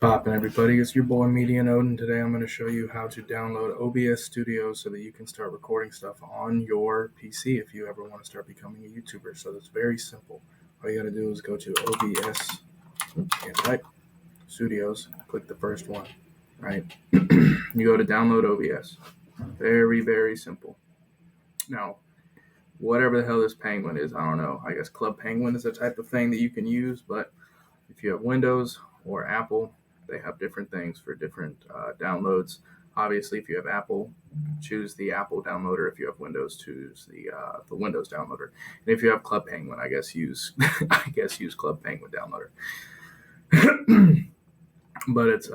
Poppin' everybody, it's your boy Media Node, and today I'm going to show you how to download OBS Studios so that you can start recording stuff on your PC if you ever want to start becoming a YouTuber. So it's very simple. All you got to do is go to OBS, type Studios, click the first one, right? You go to download OBS. Very, very simple. Now, whatever the hell this Penguin is, I don't know. I guess Club Penguin is a type of thing that you can use, but if you have Windows or Apple, they have different things for different downloads. Obviously, if you have Apple, choose the Apple downloader. If you have Windows, choose the Windows downloader. And if you have Club Penguin, I guess use Club Penguin downloader. but it's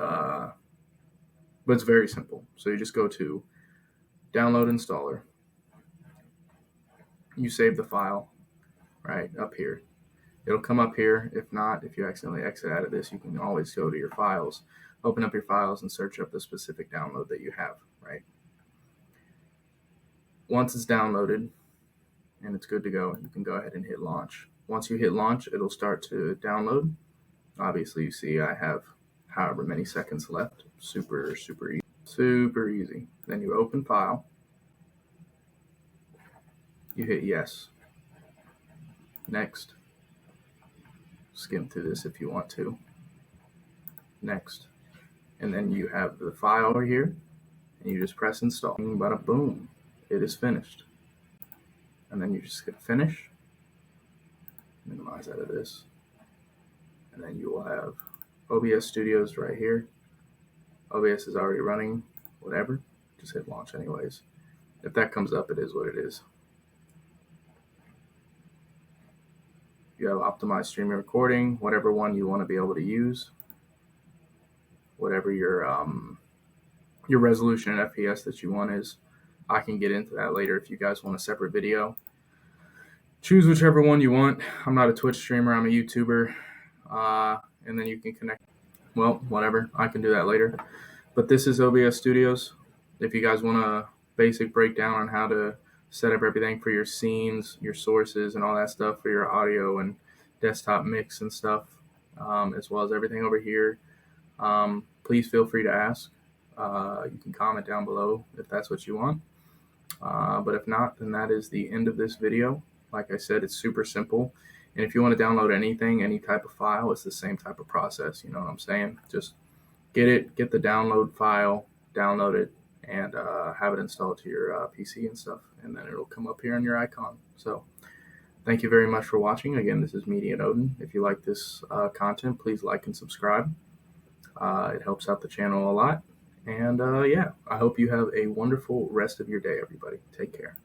very simple. So you just go to Download Installer. You save the file right up here. It'll come up here. If not, if you accidentally exit out of this, you can always go to your files, open up your files, and search up the specific download that you have, right? Once it's downloaded and it's good to go, you can go ahead and hit launch. Once you hit launch, it'll start to download. Obviously, you see I have however many seconds left. Super easy. Super easy. Then you open file. You hit yes. Next. Skim through this if you want to. Next. And then you have the file over here, and you just press install. Bada boom, it is finished. And then you just hit finish, minimize out of this, and then you will have OBS Studios right here. OBS is already running, whatever, just hit launch anyways. If that comes up, it is what it is. You have optimized streaming recording, whatever one you want to be able to use, whatever your resolution and FPS that you want is. I can get into that later if you guys want a separate video. Choose whichever one you want. I'm not a Twitch streamer, I'm a YouTuber. And then you can connect. Well, whatever, I can do that later. But this is OBS Studios. If you guys want a basic breakdown on how to set up everything for your scenes, your sources, and all that stuff for your audio and desktop mix and stuff, as well as everything over here, please feel free to ask. You can comment down below if that's what you want. But if not, then that is the end of this video. Like I said, it's super simple. And if you want to download anything, any type of file, it's the same type of process. You know what I'm saying? Just get the download file, download it, and have it installed to your PC and stuff. And then it'll come up here on your icon. So thank you very much for watching. Again, this is Media Node. If you like this content, please like and subscribe. It helps out the channel a lot. And yeah, I hope you have a wonderful rest of your day, everybody. Take care.